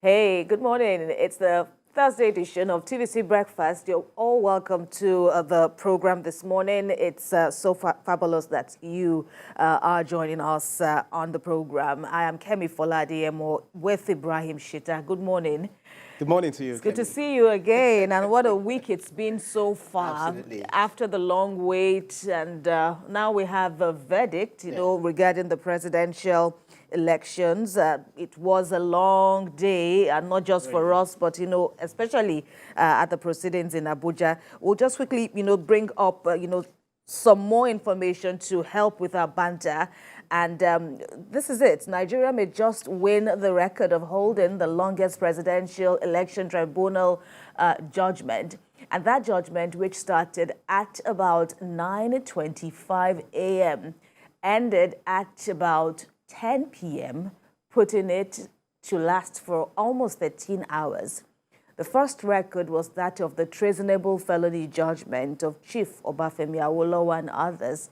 Hey, good morning. It's the Thursday edition of TVC Breakfast. You're all welcome to the program this morning. It's so fabulous that you are joining us on the program. I am Kemi Foladiemo with Ibrahim Shita. Good morning. Good morning to you, It's good to Kemi. see you again. And what a week it's been so far. Absolutely. After the long wait. And now we have a verdict, regarding the presidential elections. It was a long day, and not just for us, but, especially at the proceedings in Abuja. We'll just quickly, bring up, some more information to help with our banter. And this is it. Nigeria may just win the record of holding the longest presidential election tribunal judgment. And that judgment, which started at about 9:25 a.m., ended at about 10 p.m., putting it to last for almost 13 hours. The first record was that of the treasonable felony judgment of Chief Obafemi Awolowo and others.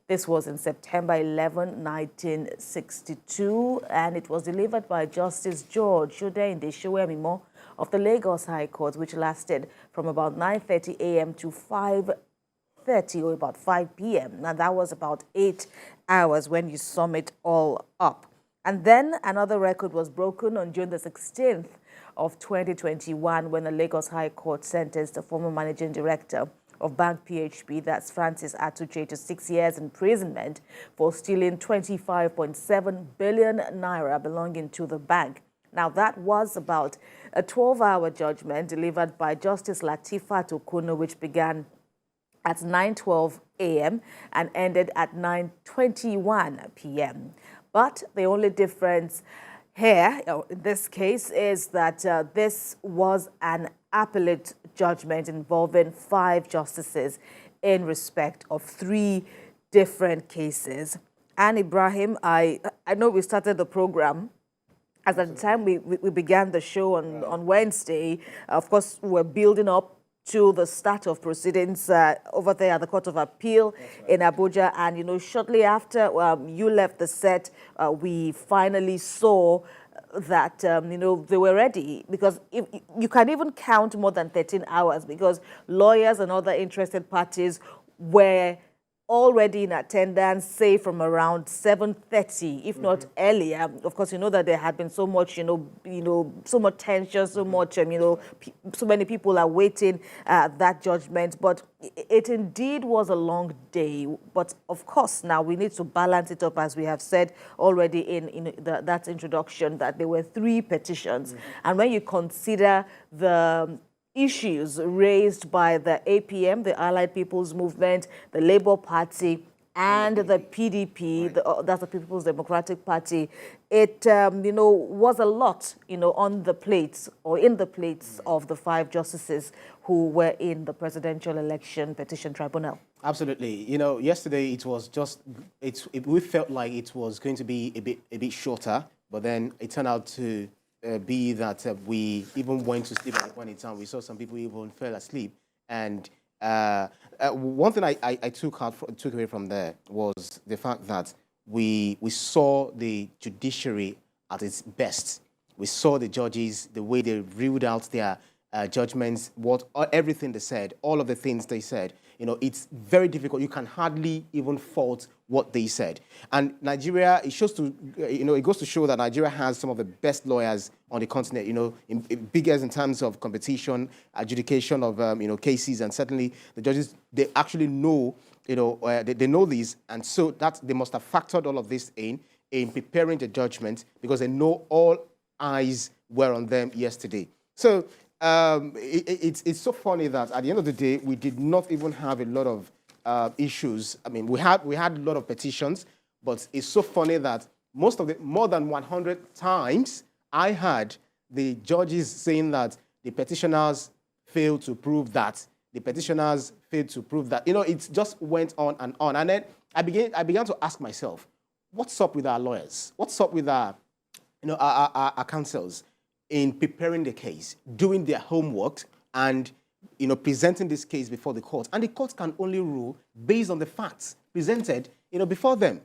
This was in September 11, 1962, and it was delivered by Justice Sodeinde Sowemimo of the Lagos High Court, which lasted from about 9:30 a.m. to 5:30 or about 5 p.m. Now, that was about 8 hours when you sum it all up. And then another record was broken on June the 16th of 2021 when the Lagos High Court sentenced the former managing director of Bank PHP, that's Francis Atuche, to 6 years imprisonment for stealing 25.7 billion naira belonging to the bank. Now, that was about a 12-hour judgment delivered by Justice Lateefat Okunnu, which began at 9:12 a.m. and ended at 9:21 p.m. But the only difference here, in this case, is that this was an appellate judgment involving 5 justices in respect of 3 different cases. And Ibrahim, I know we started the program as at the time we began the show on Wednesday. Of course, we're building up to the start of proceedings over there at the Court of Appeal in Abuja. And, shortly after you left the set, we finally saw that, they were ready, because if you can even count more than 13 hours because lawyers and other interested parties were already in attendance, say from around 7:30, if not earlier. Of course, you know that there had been so much, so much tension, so much, so many people are waiting that judgment. But it indeed was a long day. But of course, now we need to balance it up, as we have said already in that introduction, that there were 3 petitions. And when you consider the issues raised by the APM, the Allied People's Movement, the Labour Party, and the PDP, that's the People's Democratic Party, it, was a lot, on the plates or in the plates of the 5 justices who were in the presidential election petition tribunal. Absolutely. Yesterday it was just, we felt like it was going to be a bit shorter, but then it turned out to be that we even went to sleep at the point in time. We saw some people even fell asleep. And one thing I took away from there was the fact that we saw the judiciary at its best. We saw the judges, the way they reeled out their judgments, everything they said, all of the things they said. It's very difficult. You can hardly even fault what they said. And Nigeria, it goes to show that Nigeria has some of the best lawyers on the continent, biggest in terms of competition, adjudication of, cases, and certainly the judges, they actually know, they know these, and so that they must have factored all of this in preparing the judgment, because they know all eyes were on them yesterday. So it's so funny that at the end of the day, we did not even have a lot of issues. I mean, we had a lot of petitions, but it's so funny that more than 100 times, I heard the judges saying that the petitioners failed to prove that. The petitioners failed to prove that. It just went on. And then I began to ask myself, what's up with our lawyers? What's up with our counsels in preparing the case, doing their homework, and presenting this case before the court? And the court can only rule based on the facts presented, before them.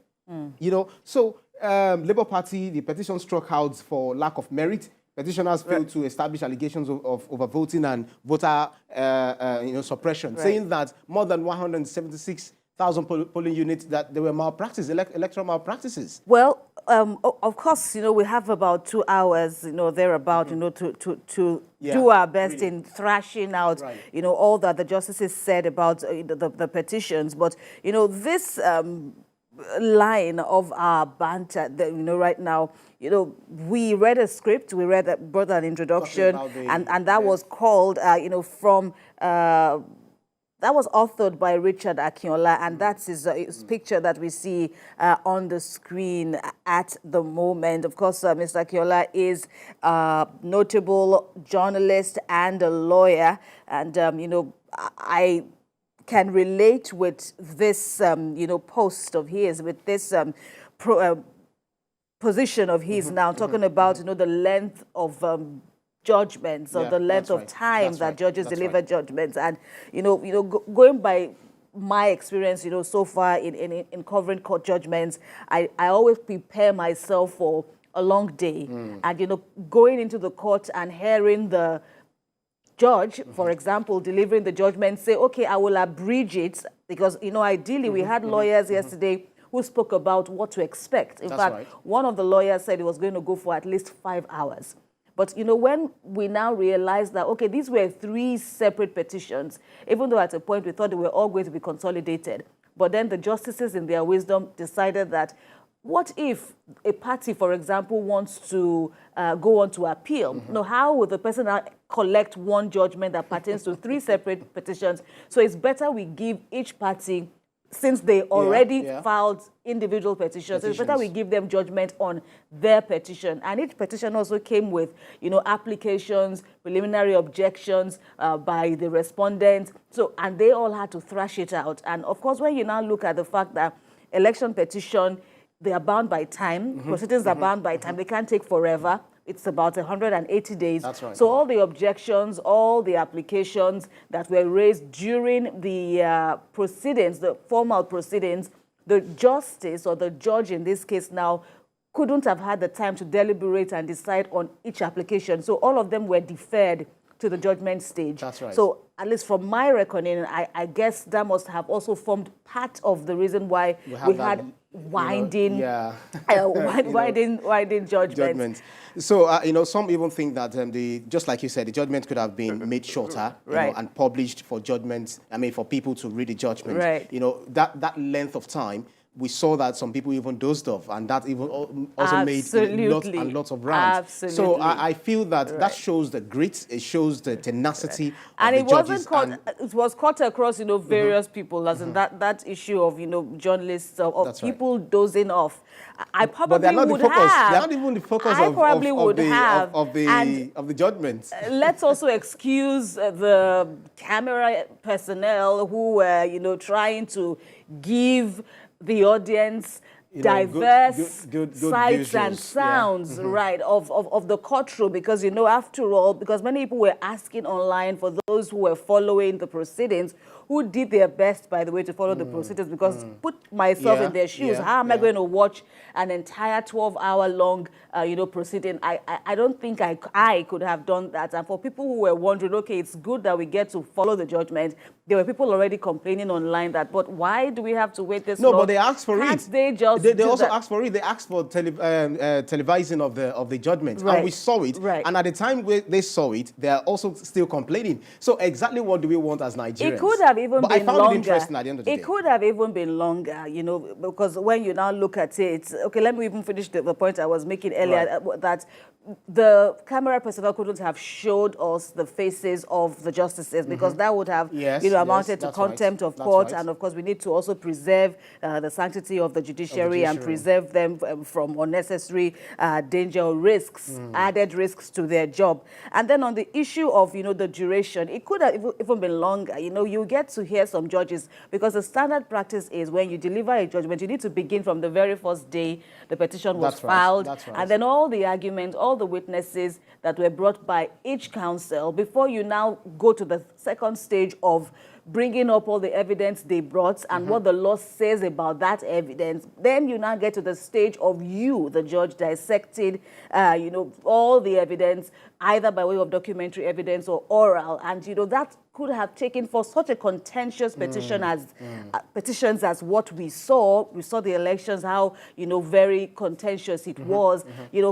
So Labour Party, the petition struck out for lack of merit. petitioners failed to establish allegations of overvoting and voter suppression, saying that more than 176,000 polling units, that there were malpractices, electoral malpractices. Well, of course, we have about 2 hours, thereabout, to do our best in thrashing out, all that the justices said about the petitions. But, this line of our banter, right now, we read a script, brought an introduction, and that was called, that was authored by Richard Akinnola, and that's his picture that we see on the screen at the moment. Of course, Mr. Akinnola is a notable journalist and a lawyer, and, I can relate with this, post of his, with this position of his now, talking about, the length of judgments, or the length of time that judges deliver judgments. And, going by my experience, so far in covering court judgments, I always prepare myself for a long day. And, going into the court and hearing the judge, for example, delivering the judgment, say, okay, I will abridge it, because, ideally we had lawyers yesterday who spoke about what to expect. In fact, one of the lawyers said it was going to go for at least 5 hours. But, when we now realize that, okay, these were 3 separate petitions, even though at a point we thought they were all going to be consolidated. But then the justices, in their wisdom, decided that, what if a party, for example, wants to go on to appeal? How would the person now collect one judgment that pertains to 3 separate petitions? So it's better we give each party, since they already filed individual petitions, it's better we give them judgment on their petition. And each petition also came with, applications, preliminary objections by the respondent. So, and they all had to thrash it out. And of course, when you now look at the fact that election petition, they are bound by time, proceedings are bound by time, they can't take forever. It's about 180 days. That's right. So all the objections, all the applications that were raised during the proceedings, the formal proceedings, the justice or the judge in this case now couldn't have had the time to deliberate and decide on each application. So all of them were deferred to the judgment stage. That's right. So at least from my reckoning, I guess that must have also formed part of the reason why we had winding, winding judgments. So, some even think that just like you said, the judgment could have been made shorter, and published for judgments. For people to read the judgment. Right. That length of time. We saw that some people even dozed off, and that even also made lots and lots of rounds. Absolutely. So I feel that that shows the grit, it shows the tenacity and of the judges. It was cut across, various people, as in that issue of, journalists, of people dozing off. I probably but they're not would the focus. have. They're not even the focus of the judgment. Let's also excuse the camera personnel who were, trying to give the audience diverse good sights visuals, and sounds, of the courtroom, because, after all, because many people were asking online for those who were following the proceedings, who did their best, by the way, to follow the proceedings, because put myself in their shoes, how am I going to watch an entire 12-hour-long, proceeding? I don't think I could have done that. And for people who were wondering, okay, it's good that we get to follow the judgment, there were people already complaining online that, but why do we have to wait this long? No, but they asked for Can't it. They just they also asked for it. They asked for televising of the judgment, and we saw it. Right. And at the time they saw it, they are also still complaining. So exactly what do we want as Nigerians? It could have even been I found longer. it interesting at the end of the day. It could have even been longer, because when you now look at it, okay, let me even finish the point I was making earlier, that the camera personnel couldn't have showed us the faces of the justices, because that would have, amounted to contempt of court. And of course, we need to also preserve the sanctity of the judiciary and preserve them from unnecessary danger or risks, added risks to their job. And then on the issue of, the duration, it could have even been longer. You get to hear some judges, because the standard practice is when you deliver a judgment, you need to begin from the very first day the petition was filed, and then all the arguments, all the witnesses that were brought by each counsel before you now go to the second stage of bringing up all the evidence they brought and what the law says about that evidence. Then you now get to the stage of you, the judge, dissecting, all the evidence, either by way of documentary evidence or oral. And, that could have taken for such a contentious petition petitions as what we saw. We saw the elections, how, very contentious it was.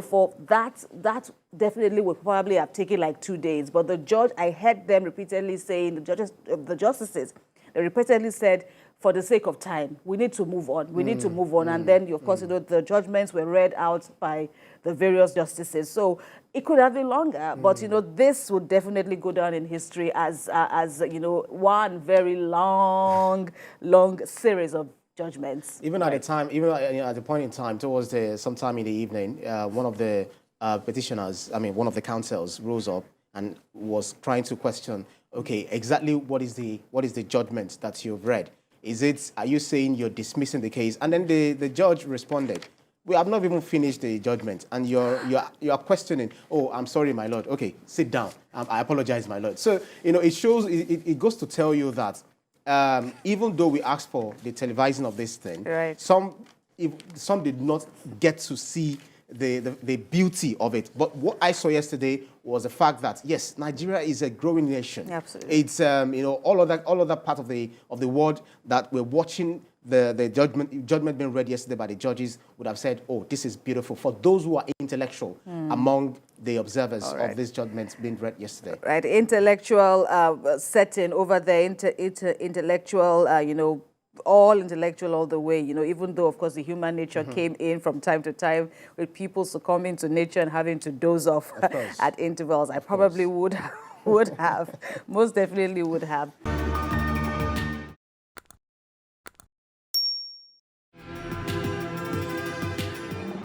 For that definitely would probably have taken like 2 days. But the judge, I heard them repeatedly saying, the justices, they repeatedly said, for the sake of time, we need to move on. We need to move on. And then, of course, the judgments were read out by the various justices. So it could have been longer, but, this would definitely go down in history as one very long series of judgments. Even at the time, even at the point in time, towards sometime in the evening, one of the petitioners, one of the counsels rose up and was trying to question, okay, exactly what is the judgment that you've read? Are you saying you're dismissing the case? And then the judge responded, we have not even finished the judgment, and you're questioning, oh, I'm sorry, my lord. Okay, sit down. I apologize, my lord. So, it shows, it goes to tell you that even though we asked for the televising of this thing, right, some did not get to see the beauty of it. But what I saw yesterday was the fact that, yes, Nigeria is a growing nation. Absolutely. It's, all of that part of the world that we're watching the judgment being read yesterday by the judges would have said, oh, this is beautiful. For those who are intellectual among the observers of this judgment being read yesterday. Right, intellectual setting over the intellectual, all intellectual all the way, even though, of course, the human nature came in from time to time with people succumbing to nature and having to doze off at intervals. I probably would have, most definitely would have.